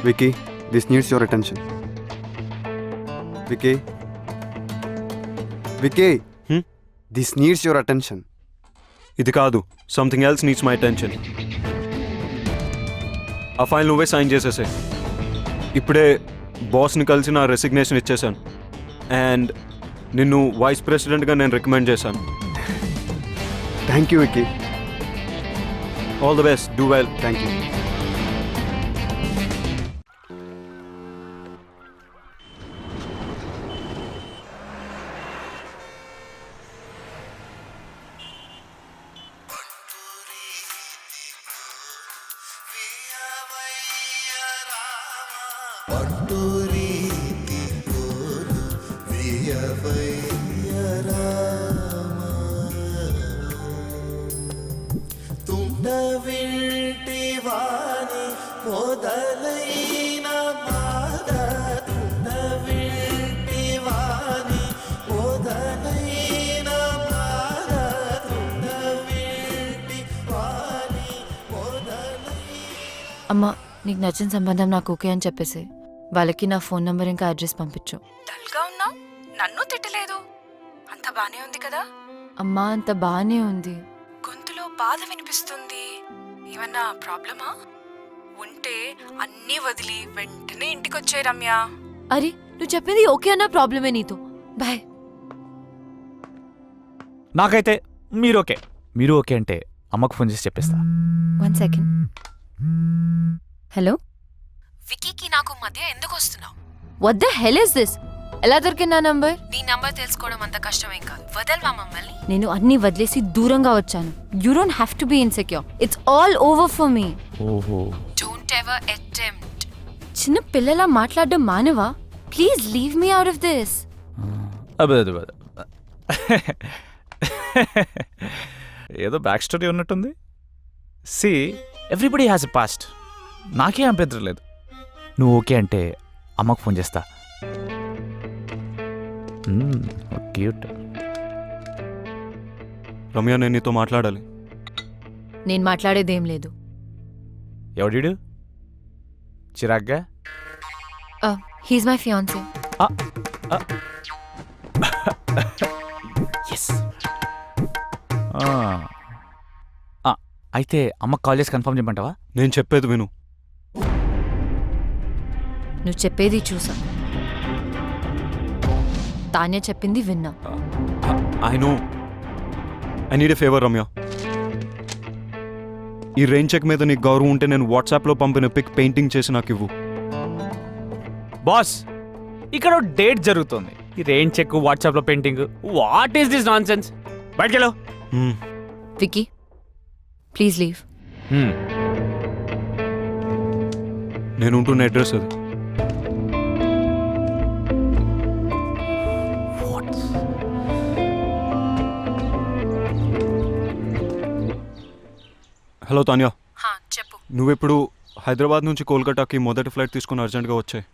Vicky, this needs your attention. Vicky. Vicky. This needs your attention. ఇది కాదు, something else needs my attention. ఆ file నువ్వే sign చేసేసాయి. ఇప్పుడే బాస్ని కలిసి నా రెసిగ్నేషన్ ఇచ్చేసాను. అండ్ నిన్ను వైస్ ప్రెసిడెంట్గా నేను రికమెండ్ చేశాను. Thank you, Vicky. All the best, do well. Thank you. అమ్మా, నీకు నచ్చిన సంబంధం నాకు ఓకే అని చెప్పేసి వాళ్ళకి నా ఫోన్ నంబర్ ఇంకా అడ్రస్ పంపించు. డల్గా ఉన్నావు, నన్ను తిట్టలేదు. అంత బానే ఉంది కదా? అమ్మా, అంత బానే ఉంది. గొంతులో బాధ వినిపిస్తుంది. ఏమన్నా ప్రాబ్లమా? ఉంటే అన్నీ వదిలి వెంటనే ఇంటికొచ్చే రమ్య. అరే, నువ్వు చెప్పింది ఓకే అన్న ప్రాబ్లమే నీతో. బాయ్. నాకైతే మీరు ఓకే అంటే అమ్మకు ఫోన్ చేసి చెప్పేస్తా. 1 సెకండ్. హలో, వికీకి నాకు మధ్య ఎందుకు వస్తున్నావు? What the hell is this? ఎలా దొరికింది నా నంబర్? నీ నంబర్ తెలుసుకోవడం అంత కష్టమేం కాదు. వదల్వా మమ్మల్ని. నేను అన్ని వదిలేసి దూరంగా వచ్చాను. You don't have to be insecure. It's all over for me. ఓహో, డోంట్ ఎవర్ అటెంప్ట్. చిన్న పిల్లలా మాట్లాడడం మానవా? Please leave me out of this. అదే ఏదో బ్యాక్ స్టోరీ ఉన్నట్టుంది. See, everybody has a past. నాకే అభ్యంతరం లేదు. నువ్వు ఓకే అంటే అమ్మకు ఫోన్ చేస్తా. క్యూట్. రమ్య, నేను నీతో మాట్లాడాలి. నేను మాట్లాడేదేం లేదు. ఎవడీడు? చిరాగ్గా? He's my fiancee. అయితే అమ్మకు కాల్ చేసి కన్ఫర్మ్ చేయమంటావా? నేను చెప్పేది విను. నువ్వు చెప్పేది చూసా, తానే చెప్పింది విన్నా. I know. I need a favour Ramya. ఈ రెయిన్ చెక్ మీద నీకు గౌరవం ఉంటే నేను వాట్సాప్లో పంపిన పిక్ పెయింటింగ్ చేసి నాకు ఇవ్వు. బాస్, ఇక్కడ డేట్ జరుగుతుంది. ఈ రెయిన్ చెక్, వాట్సాప్లో painting, what is this nonsense? బయటకెళ్ళు. Vicky, please leave. నేను ఉంటున్న అడ్రస్ అది. హలో తాన్యా, చెప్పు. నువ్వెప్పుడు హైదరాబాద్ నుంచి కోల్కతాకి మొదటి ఫ్లైట్ తీసుకుని అర్జెంట్గా వచ్చాయి.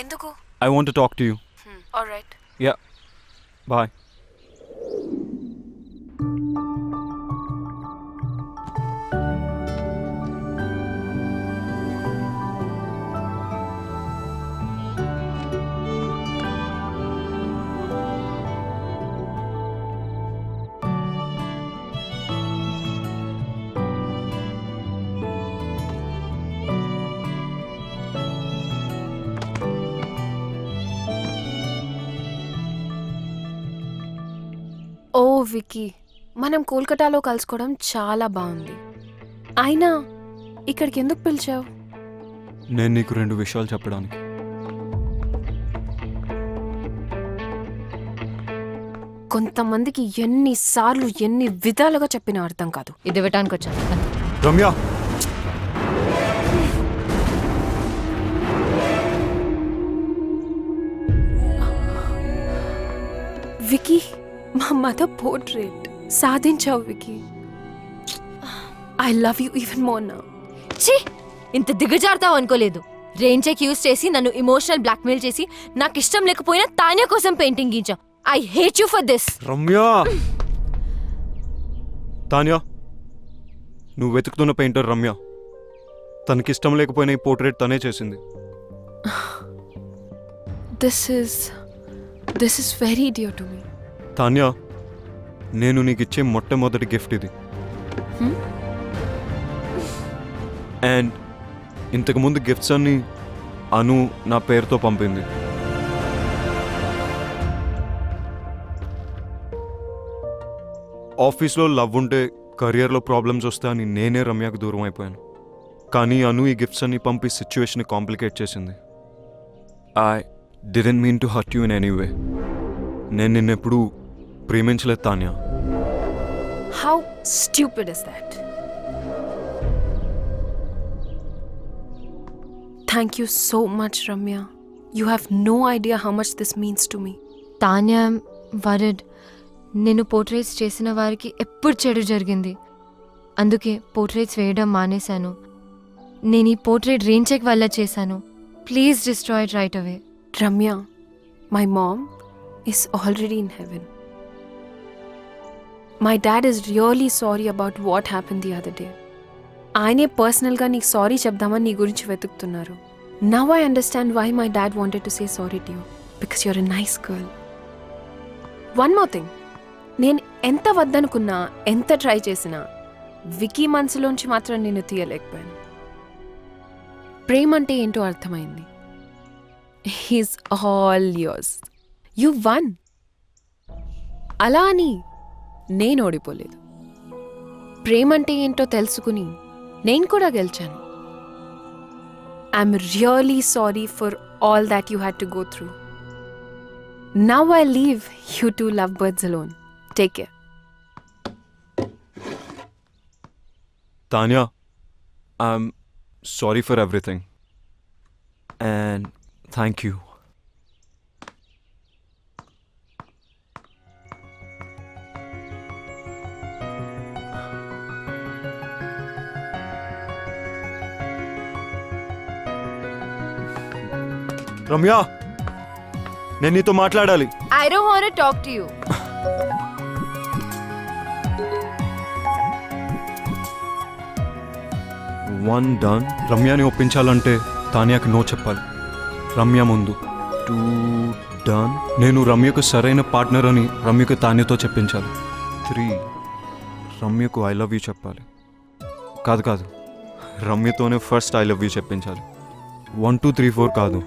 ఎందుకు? I want to talk to you. Alright. Yeah, bye. ఓ వికీ, మనం కోల్కతాలో కలుసుకోవడం చాలా బాగుంది. అయినా ఇక్కడికి ఎందుకు పిలిచావు? నేను నీకు 2 విషయాలు చెప్పడానికి. కొంతమందికి ఎన్నిసార్లు ఎన్ని విధాలుగా చెప్పినా అర్థం కాదు. ఇది ఇవ్వటానికి వచ్చాను. రమ్య, వికీ, మా మదర్ పోర్ట్రేట్ సాధించావు Vicky. I love you even more now. ఛీ, ఇంత దిగజారుతావు అనుకోలేదు. రెయిన్ చెక్ యూజ్ చేసి నన్ను ఇమోషనల్ బ్లాక్మెయిల్ చేసి నాకు ఇష్టం లేకపోయినా తానే కోసం పెయింటింగ్ గీంచావు. I hate you for this. Ramya. Tanya, నువ్వు వెతుకుతున్న పెయింటర్ రమ్య. తనకిష్టం లేకపోయినా ఈ పోర్ట్రేట్ తనే చేసింది. This is very dear to me. Tanya, నేను నీకు ఇచ్చే మొట్టమొదటి గిఫ్ట్ ఇది. అండ్ ఇంతకుముందు గిఫ్ట్స్ అన్ని అను నా పేరుతో పంపింది. ఆఫీస్లో లవ్ ఉంటే కెరియర్లో ప్రాబ్లమ్స్ వస్తాయని నేనే రమ్యకు దూరం అయిపోయాను. కానీ అను ఈ గిఫ్ట్స్ అన్ని పంపి సిచ్యువేషన్ కాంప్లికేట్ చేసింది. I didn't mean to hurt you in any way. నేను నిన్నెప్పుడు ప్రేమించలేదు Tanya. How stupid is that? Thank you so much, Ramya. You have no idea how much this means to me. Tanya word, నేను portraits చేసిన వారికి ఎప్పుడు చెడు జరిగింది. అందుకే portraits వేయడం మానేశాను. నేను ఈ పోర్ట్రేట్ రెయిన్ చెక్ వల్ల చేశాను. Please destroy it right away. Ramya, my mom is already in heaven. My dad is really sorry about what happened the other day. ఆయనే పర్సనల్గా నీకు సారీ చెప్దామని నీ గురించి వెతుకుతున్నారు. Now I understand why my dad wanted to say sorry to you. Because you're a nice girl. One more thing. నేను ఎంత వద్దనుకున్నా, ఎంత ట్రై చేసినా వికీ మనసులోంచి మాత్రం నేను తీయలేకపోయాను. ప్రేమ అంటే ఏంటో అర్థమైంది. He's all yours. You one. అలా అని నేను ఓడిపోలేదు. ప్రేమ అంటే ఏంటో తెలుసుకుని నేను కూడా గెలిచాను. I'm really sorry for all that you had to go through. Now I leave you two love birds alone. Take care. Tanya, I'm sorry for everything and thank you. Ramya, నేను నీతో మాట్లాడాలి. I don't want to talk to you. One done. రమ్యని ఒప్పించాలంటే తాన్యాకి no చెప్పాలి. రమ్య ముందు. Two done. నేను రమ్యకు సరైన పార్ట్నర్ అని రమ్యకు తాన్యతో చెప్పించాలి. 3 రమ్యకు ఐ లవ్ యూ చెప్పాలి. కాదు, రమ్యతోనే ఫస్ట్ ఐ లవ్ యూ చెప్పించాలి. 1 2 3 4 కాదు,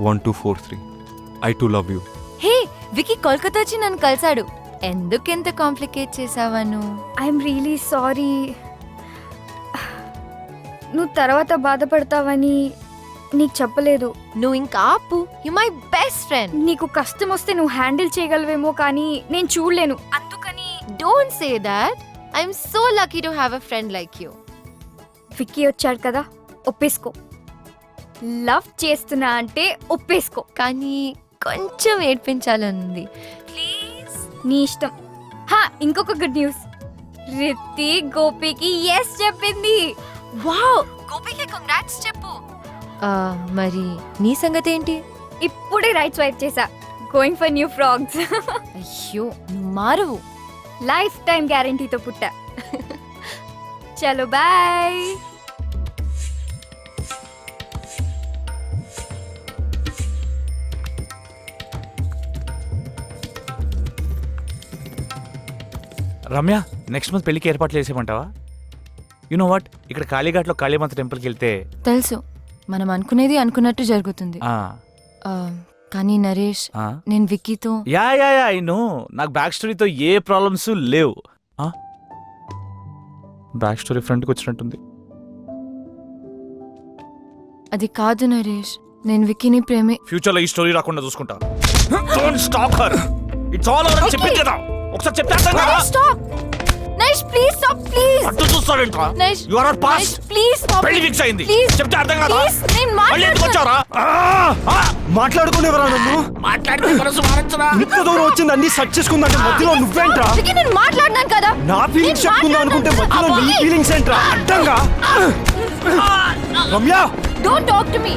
1 2 4 3 I too love you. Hey, Vicky Kolkata వచ్చి నన్ను కలిసాడు. ఎందుకెంత కాంప్లికేట్ చేసావాను? I'm really sorry. నువ్వు తర్వాత బాధపడతావని నీకు చెప్పలేదు. నువ్వు ఇంకా ఆపు. You my best friend. నీకు కష్టం వస్తే నువ్వు హ్యాండిల్ చేయగలవేమో కానీ నేను చూడలేను. అందుకని don't say that. I'm so lucky to have a friend like you. Vicky వచ్చాడు కదా, ఒప్పేసుకో. లవ్ చేస్తున్నా అంటే ఒప్పేసుకో. కానీ కొంచెం ఏడ్పించాలనుంది. ప్లీజ్. నీ ఇష్టం. ఇంకొక గుడ్ న్యూస్. రిత్తి గోపికి ఎస్ చెప్పింది. వావ్, గోపికి కంగ్రాట్స్ చెప్పు. మరి నీ సంగతి ఏంటి? ఇప్పుడే రైట్ స్వైప్ చేసా. Going for new frogs. అయ్యో, నువ్వు మారువు. లైఫ్ టైం గ్యారంటీతో పుట్టా. చలో బాయ్. రమ్య, నెక్స్ట్ మంత్ పెళ్లికి ఏర్పాట్లు చేసేమంటావా? యు నో వాట్, ఇక్కడ కాళీఘాట్లో కాళీమాత టెంపుల్కి వెళ్తే తెలుసు, మనం అనుకునేది అనుకున్నట్టు జరుగుతుంది. కానీ నరేష్, నేను విక్కీతో యా ఐ నో. నాకు బ్యాక్ స్టోరీతో ఏ ప్రాబ్లమ్స్ లేవు. బ్యాక్ స్టోరీ ఫ్రంట్కి వచ్చినట్టుంది. అది కాదు నరేష్, నేను విక్కీని ప్రేమే. ఫ్యూచర్లో ఈ స్టోరీ రాకుండా చూసుకుంటా. Don't stop her. It's all over. చెప్పింది కదా, ఒకసారి చెప్తే అర్థం కాదా? Stop Naresh, please stop, please. అట్టు చూస్తావేంట్రా? Naresh, you are not pass. Please stop. పెళ్లి ఫిక్స్ అయింది. ప్లీజ్ చెప్తే అర్థం కాదా? ప్లీజ్, నేను మళ్ళీ ఎందుకు వచ్చావురా? మాట్లాడుకునేవరా నన్ను? మాట్లాడితే మనసు మారచ్చురా. ఇంత దూరం వచ్చింది అన్ని సెట్ చేసుకుందంటే మధ్యలో నువ్వేంట్రా? విక్కీ, నేను మాట్లాడినాను కదా. నా ఫీలింగ్స్ చెప్పుకుందాం అనుకుంటే మధ్యలో నీ ఫీలింగ్స్ ఏంట్రా? అడ్డంగా. Ramya, don't talk to me.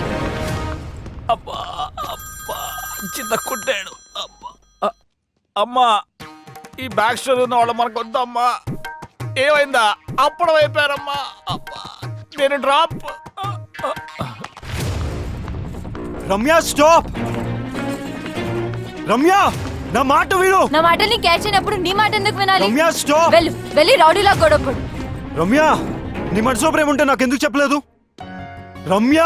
అబ్బా అబ్బా, చిన్న కుట్టాడు. అబ్బా అమ్మా, ఈ బ్యాక్ స్టోరీ ఉన్న వాళ్ళు మనకు వద్దమ్మా. ఏమైందా? అప్పుడు అయిపోయారమ్మా. అబ్బా, నేను డ్రాప్. రమ్య స్టాప్. రమ్య నా మాట విను. నా మాటల్ని క్యాచ్ అయినప్పుడు నీ మాట ఎందుకు వినాలి? రమ్య స్టాప్. వెళ్ళి రౌడీలా గొడవపడు. రమ్య నీ మనసులో ప్రేమ ఉంటే నాకెందుకు చెప్పలేదు? రమ్య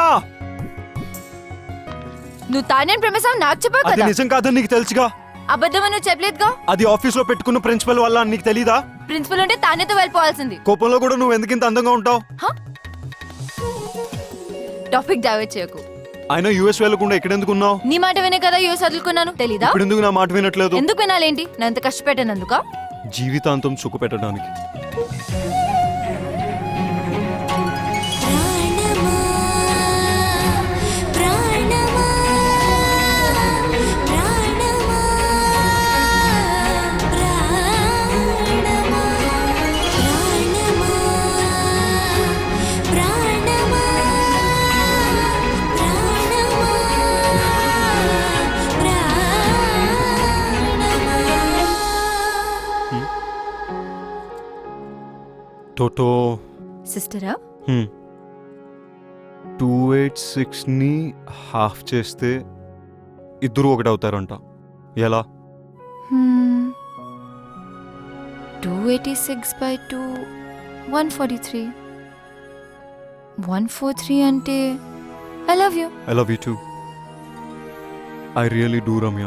నువ్వు తానేని ప్రేమిస్తావు నాకు చెప్పావు అది కదా. నిజం కాదని నీకు తెలుసుగా. అబద్ధం నువ్వు చెప్పలేదుగా. అది ఆఫీస్ లో పెట్టుకున్న ప్రిన్సిపల్ వల్ల అని నీకు తెలీదా? ప్రిన్సిపల్ ఉంటే తానేతో వెళ్ళిపోవాల్సింది. కోపంలో కూడా నువ్వు ఎందుకు ఇంత అందంగా ఉంటావు? టాపిక్ డైవర్ట్ చేయకు. ఆయన యూఎస్ వెళ్ళకుండా ఇక్కడ ఎందుకు ఉన్నావు? నీ మాట వినే కదా యూఎస్ వదులుకున్నాను. తెలీదా? ఇప్పుడు ఎందుకు నా మాట వినట్లేదు? ఎందుకు వినాలేంటి? నా ఎంత కష్టపెట్టానందుక? జీవితాంతం సుఖ పెట్టడానికి. టోటో సిస్టరా? 286ని హాఫ్ చేస్తే ఇద్దరు ఒకటవుతారంట. ఎలా? 286/2 143. 143 అంటే I love you. I love you two. I really do Ramya.